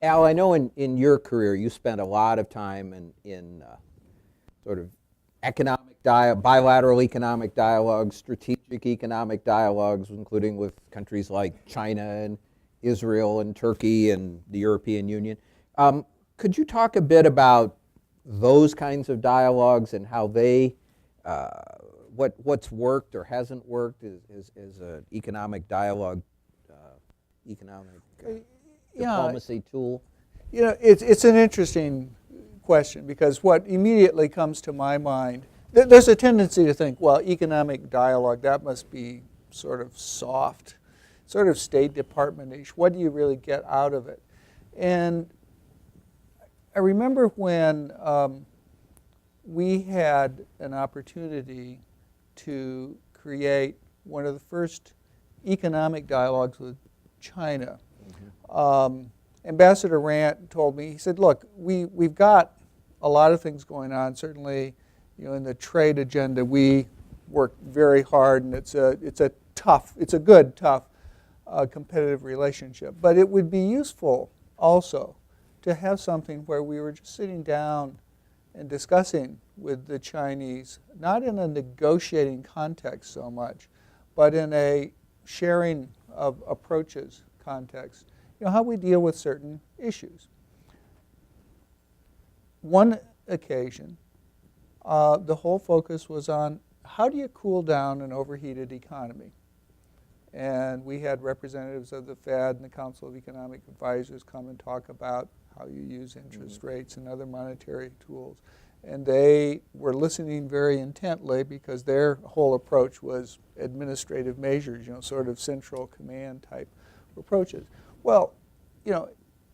Al, I know in your career you spent a lot of time in sort of bilateral economic dialogues, strategic economic dialogues, including with countries like China and Israel and Turkey and the European Union. Could you talk a bit about those kinds of dialogues and how they, what's worked or hasn't worked as an economic dialogue, economic Yeah, diplomacy tool? it's an interesting question because what immediately comes to my mind, there's a tendency to think, well, economic dialogue, that must be sort of soft, sort of State Department-ish. What do you really get out of it? And I remember when we had an opportunity to create one of the first economic dialogues with China. Ambassador Rant told me, he said, look, we've got a lot of things going on. Certainly, in the trade agenda, we work very hard, and it's a good, tough, competitive relationship. But it would be useful also to have something where we were just sitting down and discussing with the Chinese, not in a negotiating context so much, but in a sharing of approaches context, how we deal with certain issues. One occasion, the whole focus was on how do you cool down an overheated economy? And we had representatives of the Fed and the Council of Economic Advisors come and talk about how you use interest rates and other monetary tools. And they were listening very intently because their whole approach was administrative measures, sort of central command type approaches. Well,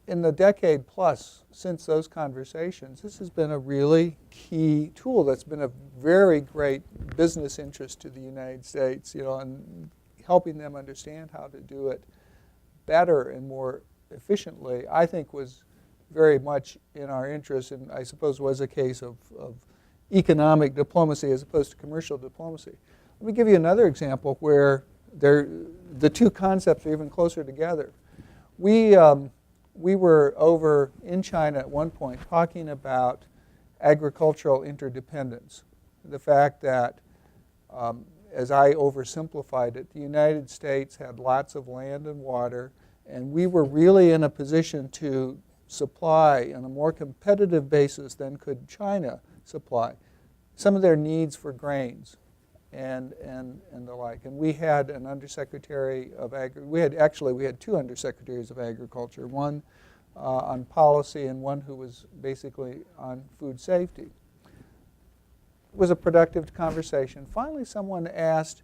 in the decade plus since those conversations, this has been a really key tool that's been a very great business interest to the United States, and helping them understand how to do it better and more efficiently, I think was very much in our interest, and I suppose was a case of economic diplomacy as opposed to commercial diplomacy. Let me give you another example where the two concepts are even closer together. We were over in China at one point talking about agricultural interdependence, the fact that, as I oversimplified it, the United States had lots of land and water, and we were really in a position to supply on a more competitive basis than could China supply some of their needs for grains and the like. And we had an undersecretary of we had two undersecretaries of agriculture, one on policy and one who was basically on food safety. It was a productive conversation. Finally, someone asked,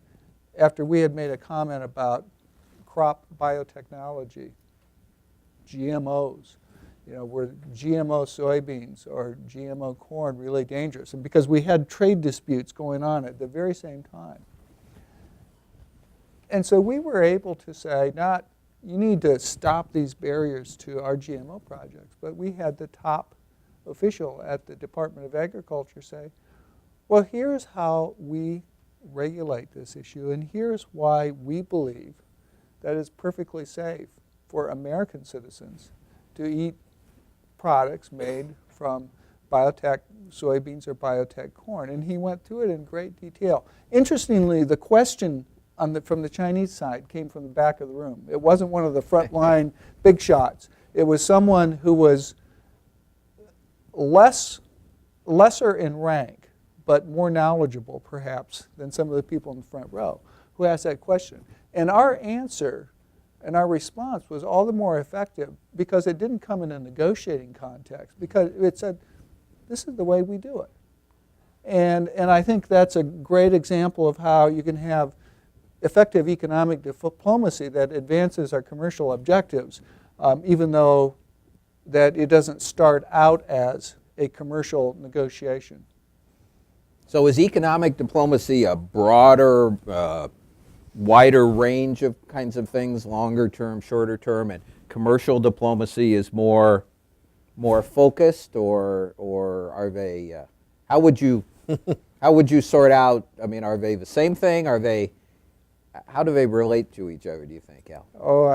after we had made a comment about crop biotechnology, GMOs, were GMO soybeans or GMO corn really dangerous? And because we had trade disputes going on at the very same time. And so we were able to say, not, you need to stop these barriers to our GMO projects, but we had the top official at the Department of Agriculture say, well, here's how we regulate this issue, and here's why we believe that it's perfectly safe for American citizens to eat products made from biotech soybeans or biotech corn. And he went through it in great detail. Interestingly, the question from the Chinese side came from the back of the room. It wasn't one of the frontline big shots. It was someone who was lesser in rank, but more knowledgeable perhaps than some of the people in the front row who asked that question. And our answer and our response was all the more effective because it didn't come in a negotiating context, because it said, this is the way we do it. And I think that's a great example of how you can have effective economic diplomacy that advances our commercial objectives, even though that it doesn't start out as a commercial negotiation. So is economic diplomacy a broader, wider range of kinds of things, longer term, shorter term, and commercial diplomacy is more focused, or are they? How would you how would you sort out? I mean, are they the same thing? Are they How do they relate to each other, do you think, Al? Oh,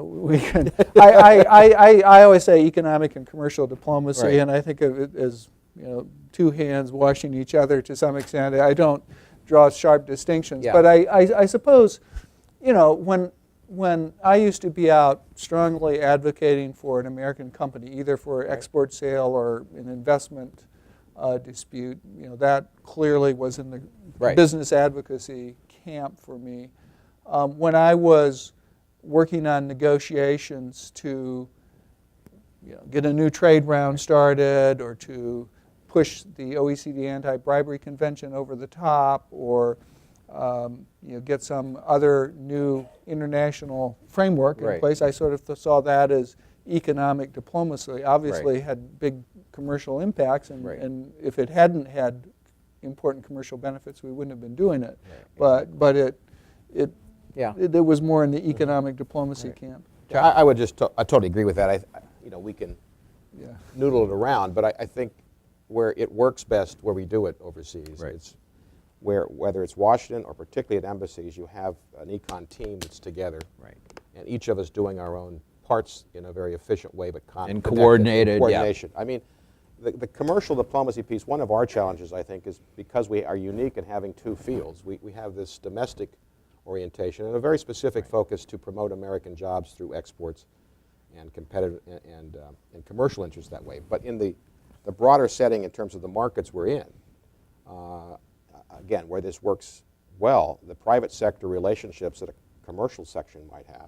we can. I always say economic and commercial diplomacy, Right. and I think of it as two hands washing each other to some extent. I don't draw sharp distinctions, Yeah. but I suppose, when I used to be out strongly advocating for an American company, either for export sale or an investment dispute, that clearly was in the Right. business advocacy camp for me. When I was working on negotiations to get a new trade round started, or to push the OECD anti-bribery convention over the top, or get some other new international framework in Right. place, I sort of saw that as economic diplomacy. Obviously, it had big commercial impacts, and, Right. and if it hadn't had important commercial benefits, we wouldn't have been doing it. Right. But Yeah. it was more in the economic diplomacy camp. I would I totally agree with that. We can Yeah. noodle it around, but I think where it works best, where we do it overseas, Right. it's whether it's Washington or particularly at embassies, you have an econ team that's together, Right. and each of us doing our own parts in a very efficient way, but And connected. coordinated, yeah. Coordination. I mean, the commercial diplomacy piece, one of our challenges, I think, is because we are unique in having two fields. We have this domestic orientation and a very specific focus to promote American jobs through exports and competitive and commercial interests that way. But in the broader setting in terms of the markets we're in, again, where this works well, the private sector relationships that a commercial section might have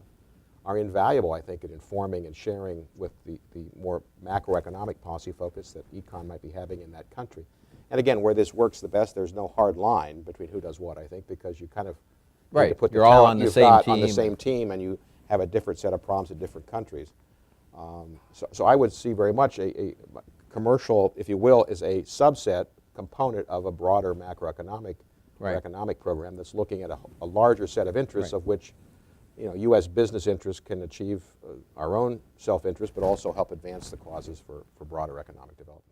are invaluable, I think, in informing and sharing with the more macroeconomic policy focus that econ might be having in that country. And again, where this works the best, there's no hard line between who does what, I think, because you kind of need Right. to put You're the all talent on the you've same got on the team. same team, and you have a different set of problems in different countries. So I would see very much a commercial, if you will, is a subset component of a broader macroeconomic Right. or economic program that's looking at a larger set of interests, Right. of which U.S. business interests can achieve our own self-interest, but also help advance the causes for broader economic development.